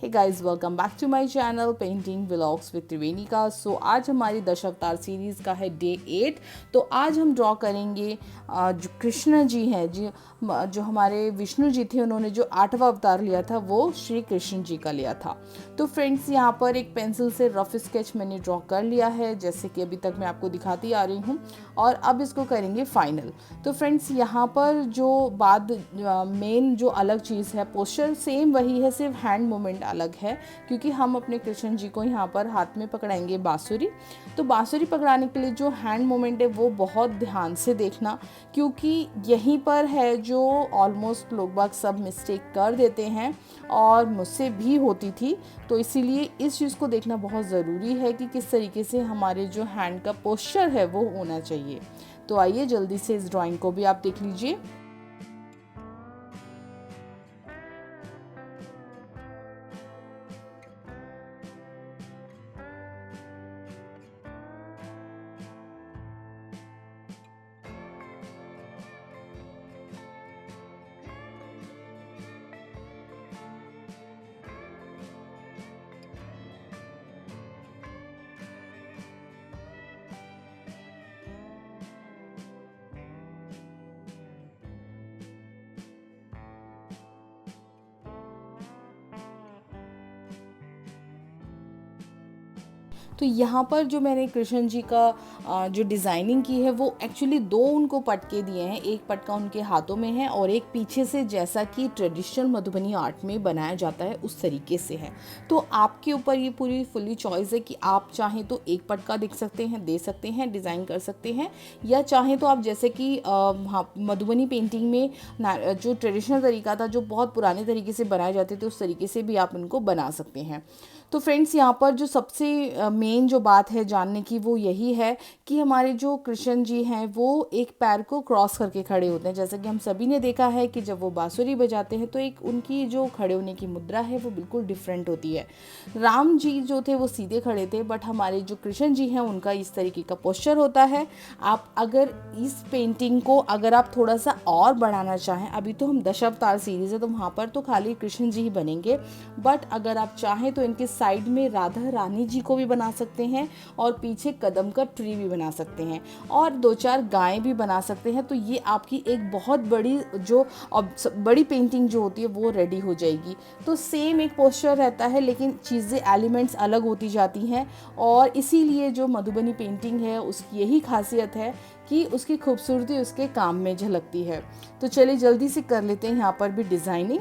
Hey guys, welcome back to my channel painting vlogs with Trivenika. So आज हमारी दश अवतार सीरीज़ का है डे 8। तो आज हम ड्रॉ करेंगे जो कृष्ण जी हैं, जो हमारे विष्णु जी थे, उन्होंने जो 8वां अवतार लिया था वो श्री कृष्ण जी का लिया था। तो फ्रेंड्स, यहाँ पर एक पेंसिल से रफ स्केच मैंने ड्रॉ कर लिया है, जैसे कि अभी तक मैं आपको दिखाती आ रही हूँ, और अब इसको करेंगे फाइनल। तो फ्रेंड्स, यहाँ पर जो बाद मेन जो अलग चीज़ है, पोस्चर सेम वही है, सिर्फ हैंड मूवमेंट अलग है, क्योंकि हम अपने कृष्ण जी को यहाँ पर हाथ में पकड़ाएंगे बांसुरी। तो बांसुरी पकड़ाने के लिए जो हैंड मूवमेंट है वो बहुत ध्यान से देखना, क्योंकि यहीं पर है जो ऑलमोस्ट लोग बाग सब मिस्टेक कर देते हैं, और मुझसे भी होती थी। तो इसीलिए इस चीज़ को देखना बहुत ज़रूरी है कि किस तरीके से हमारे जो हैंड का पोस्चर है वो होना चाहिए। तो आइए जल्दी से इस ड्राइंग को भी आप देख लीजिए। तो यहाँ पर जो मैंने कृष्ण जी का जो डिज़ाइनिंग की है वो एक्चुअली दो उनको पटके दिए हैं। एक पटका उनके हाथों में है और एक पीछे से, जैसा कि ट्रेडिशनल मधुबनी आर्ट में बनाया जाता है उस तरीके से है। तो आपके ऊपर ये पूरी फुली चॉइस है कि आप चाहें तो एक पटका दे सकते हैं, डिज़ाइन कर सकते हैं, या चाहें तो आप जैसे कि हाँ, मधुबनी पेंटिंग में जो ट्रेडिशनल तरीका था, जो बहुत पुराने तरीके से बनाए जाते थे, उस तरीके से भी आप इनको बना सकते हैं। तो फ्रेंड्स, यहाँ पर जो सबसे मेन जो बात है जानने की वो यही है कि हमारे जो कृष्ण जी हैं वो एक पैर को क्रॉस करके खड़े होते हैं। जैसे कि हम सभी ने देखा है कि जब वो बांसुरी बजाते हैं तो एक उनकी जो खड़े होने की मुद्रा है वो बिल्कुल डिफरेंट होती है। राम जी जो थे वो सीधे खड़े थे, बट हमारे जो कृष्ण जी हैं उनका इस तरीके का पोस्चर होता है। आप अगर इस पेंटिंग को अगर आप थोड़ा सा और बढ़ाना चाहें, अभी तो हम दशावतार सीरीज़ है तो वहाँ पर तो खाली कृष्ण जी ही बनेंगे, बट अगर आप चाहें तो इनके साइड में राधा रानी जी को भी बना सकते हैं, और पीछे कदम का ट्री भी बना सकते हैं, और दो चार गायें भी बना सकते हैं। तो ये आपकी एक बहुत बड़ी जो बड़ी पेंटिंग जो होती है वो रेडी हो जाएगी। तो सेम एक पोस्चर रहता है, लेकिन चीज़ें एलिमेंट्स अलग होती जाती हैं, और इसीलिए जो मधुबनी पेंटिंग है उसकी यही खासियत है कि उसकी खूबसूरती उसके काम में झलकती है। तो चलिए जल्दी से कर लेते हैं यहाँ पर भी डिज़ाइनिंग।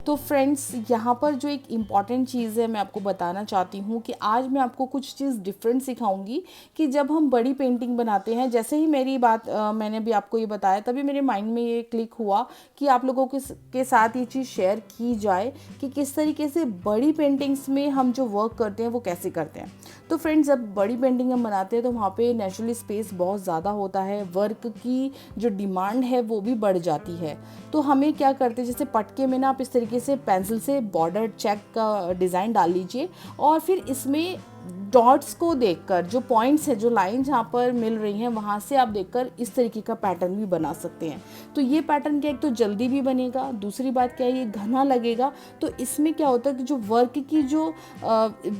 तो फ्रेंड्स, यहाँ पर जो एक इम्पॉर्टेंट चीज़ है मैं आपको बताना चाहती हूँ कि आज मैं आपको कुछ चीज़ डिफरेंट सिखाऊंगी कि जब हम बड़ी पेंटिंग बनाते हैं, जैसे ही मेरी बात मैंने भी आपको ये बताया, तभी मेरे माइंड में ये क्लिक हुआ कि आप लोगों के साथ ये चीज़ शेयर की जाए कि किस तरीके से बड़ी पेंटिंग्स में हम जो वर्क करते हैं वो कैसे करते हैं। तो फ्रेंड्स, जब बड़ी पेंटिंग हम बनाते हैं तो वहाँ पे नेचुरली स्पेस बहुत ज़्यादा होता है, वर्क की जो डिमांड है वो भी बढ़ जाती है। तो हमें क्या करते हैं, जैसे पटके में ना आप इस तरीके से पेंसिल से बॉर्डर चेक का डिज़ाइन डाल लीजिए और फिर इसमें डॉट्स को देखकर, जो पॉइंट्स है, जो लाइन जहाँ पर मिल रही हैं, वहाँ से आप देखकर इस तरीके का पैटर्न भी बना सकते हैं। तो ये पैटर्न क्या, एक तो जल्दी भी बनेगा, दूसरी बात क्या है, ये घना लगेगा। तो इसमें क्या होता है कि जो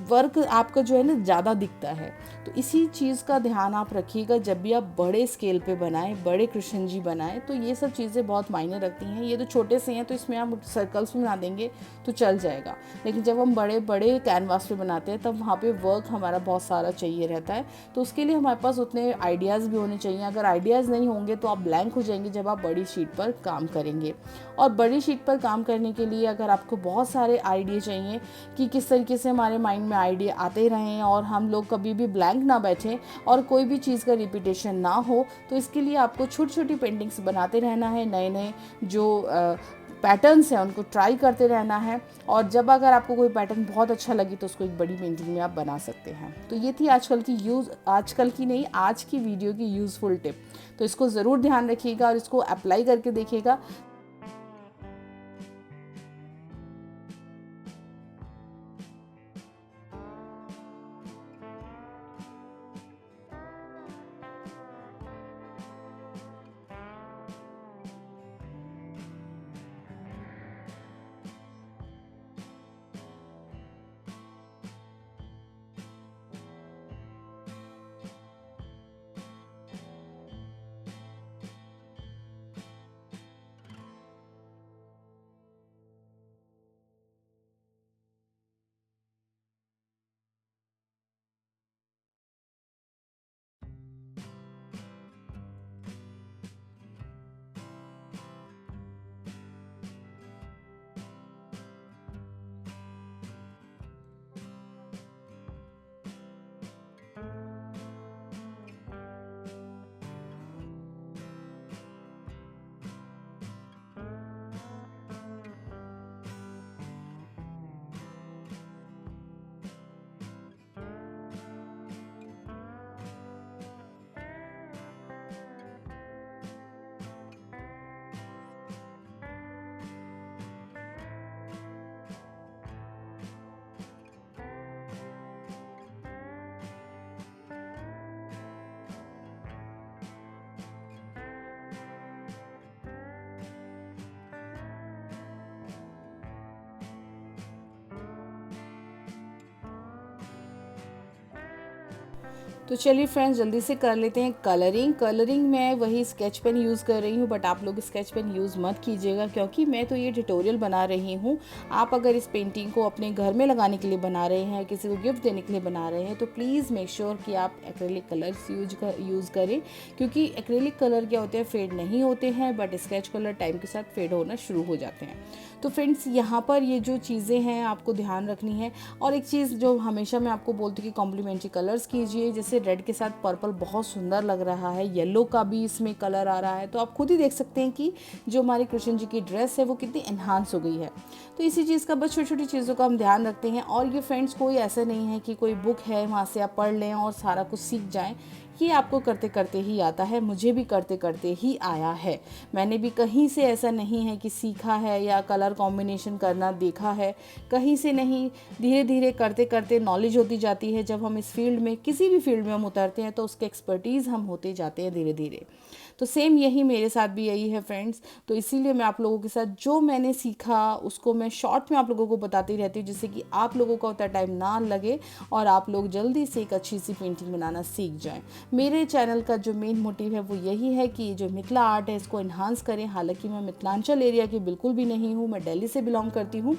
वर्क आपका जो है ना ज़्यादा दिखता है। तो इसी चीज़ का ध्यान आप रखिएगा जब भी आप बड़े स्केल पे बनाएं, बड़े कृष्ण जी बनाएं। तो ये सब चीज़ें बहुत मायने रखती हैं। ये तो छोटे से हैं तो इसमें आप सर्कल्स में बना देंगे तो चल जाएगा, लेकिन जब हम बड़े बड़े कैनवास पे बनाते हैं तब वहाँ पे वर्क हमारा बहुत सारा चाहिए रहता है। तो उसके लिए हमारे पास उतने आइडियाज़ भी होने चाहिए। अगर आइडियाज़ नहीं होंगे तो आप ब्लैंक हो जाएंगे जब आप बड़ी शीट पर काम करेंगे। और बड़ी शीट पर काम करने के लिए अगर आपको बहुत सारे आइडिया चाहिए कि किस तरीके से हमारे माइंड में आइडिया आते रहें और हम लोग कभी भी ब्लैंक ना बैठें और कोई भी चीज़ का रिपीटेशन ना हो, तो इसके लिए आपको छोटी छोटी पेंटिंग्स बनाते रहना है, नए नए जो पैटर्न्स हैं उनको ट्राई करते रहना है। और जब अगर आपको कोई पैटर्न बहुत अच्छा लगे तो उसको एक बड़ी पेंटिंग में आप बना सकते हैं। तो ये थी आज की वीडियो की यूज़फुल टिप। तो इसको ज़रूर ध्यान रखिएगा और इसको अप्लाई करके देखिएगा। तो चलिए फ्रेंड्स, जल्दी से कर लेते हैं कलरिंग मैं वही स्केच पेन यूज़ कर रही हूँ, बट आप लोग स्केच पेन यूज़ मत कीजिएगा क्योंकि मैं तो ये ट्यूटोरियल बना रही हूँ। आप अगर इस पेंटिंग को अपने घर में लगाने के लिए बना रहे हैं, किसी को गिफ्ट देने के लिए बना रहे हैं, तो प्लीज़ मेक श्योर कि आप एक्रेलिक कलर्स यूज़ करें, क्योंकि एक्रेलिक कलर क्या होते हैं, फेड नहीं होते हैं, बट स्केच कलर टाइम के साथ फेड होना शुरू हो जाते हैं। तो फ्रेंड्स, यहाँ पर ये जो चीज़ें हैं आपको ध्यान रखनी है। और एक चीज़ जो हमेशा मैं आपको बोलती हूँ कि कॉम्प्लीमेंट्री कलर्स कीजिए। जैसे रेड के साथ पर्पल बहुत सुंदर लग रहा है, येलो का भी इसमें कलर आ रहा है, तो आप खुद ही देख सकते हैं कि जो हमारी कृष्ण जी की ड्रेस है वो कितनी एनहांस हो गई है। तो इसी चीज़ का बस छोटी छोटी चीज़ों का हम ध्यान रखते हैं। और ये फ्रेंड्स, कोई ऐसा नहीं है कि कोई बुक है वहाँ से आप पढ़ लें और सारा कुछ सीख जाएँ। ये आपको करते करते ही आता है, मुझे भी करते करते ही आया है। मैंने भी कहीं से ऐसा नहीं है कि सीखा है या कलर कॉम्बिनेशन करना देखा है, कहीं से नहीं। धीरे धीरे करते करते नॉलेज होती जाती है। जब हम इस फील्ड में, किसी भी फील्ड में हम उतरते हैं तो उसके एक्सपर्टीज़ हम होते जाते हैं धीरे धीरे। तो सेम यही मेरे साथ भी यही है फ्रेंड्स। तो इसीलिए मैं आप लोगों के साथ जो मैंने सीखा उसको मैं शॉर्ट में आप लोगों को बताती रहती हूँ, जिससे कि आप लोगों का उतना टाइम ना लगे और आप लोग जल्दी से एक अच्छी सी पेंटिंग बनाना सीख जाएं। मेरे चैनल का जो मेन मोटिव है वो यही है कि जो मिथिला आर्ट है इसको इन्हांस करें। हालांकि मैं मिथिलांचल एरिया की बिल्कुल भी नहीं हूँ, मैं दिल्ली से बिलोंग करती हूँ,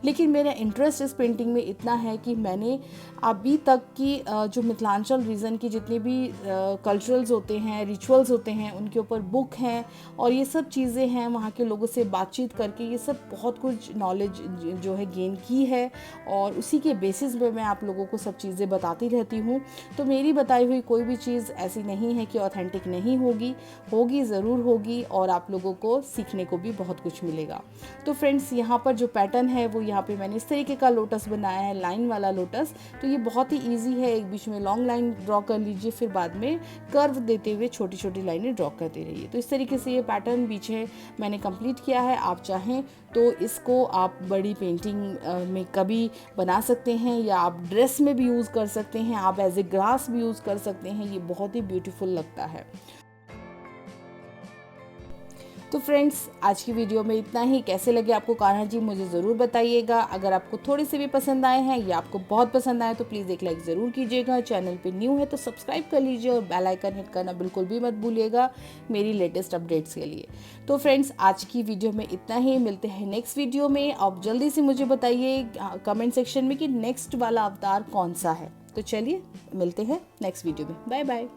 लेकिन मेरा इंटरेस्ट इस पेंटिंग में इतना है कि मैंने अभी तक की जो मिथिलांचल रीजन की जितने भी कल्चरल्स होते हैं, रिचुअल्स होते हैं, उनके ऊपर बुक हैं और ये सब चीज़ें हैं, वहाँ के लोगों से बातचीत करके ये सब बहुत कुछ नॉलेज जो है गेन की है और उसी के बेसिस पे मैं आप लोगों को सब चीज़ें बताती रहती हूँ। तो मेरी बताई हुई कोई भी चीज़ ऐसी नहीं है कि ऑथेंटिक नहीं होगी, होगी ज़रूर होगी और आप लोगों को सीखने को भी बहुत कुछ मिलेगा। तो फ्रेंड्स, यहाँ पर जो पैटर्न है वो यहाँ पे मैंने इस तरीके का लोटस बनाया है, लाइन वाला लोटस। तो ये बहुत ही ईजी है, एक बीच में लॉन्ग लाइन ड्रॉ कर लीजिए, फिर बाद में कर्व देते हुए छोटी छोटी लाइनें ड्रॉ करते रहिए। तो इस तरीके से ये पैटर्न पीछे मैंने कंप्लीट किया है। आप चाहें तो इसको आप बड़ी पेंटिंग में कभी बना सकते हैं या आप ड्रेस में भी यूज़ कर सकते हैं, आप एज ए ग्लास भी यूज़ कर सकते हैं। ये बहुत ही ब्यूटीफुल लगता है। तो फ्रेंड्स, आज की वीडियो में इतना ही। कैसे लगे आपको कान्हा जी मुझे ज़रूर बताइएगा। अगर आपको थोड़े से भी पसंद आए हैं या आपको बहुत पसंद आए तो प्लीज़ एक लाइक ज़रूर कीजिएगा। चैनल पे न्यू है तो सब्सक्राइब कर लीजिए और बेल आइकन हिट करना बिल्कुल भी मत भूलिएगा मेरी लेटेस्ट अपडेट्स के लिए। तो फ्रेंड्स, आज की वीडियो में इतना ही। मिलते हैं नेक्स्ट वीडियो में। आप जल्दी से मुझे बताइए कमेंट सेक्शन में कि नेक्स्ट वाला अवतार कौन सा है। तो चलिए मिलते हैं नेक्स्ट वीडियो में। Bye bye.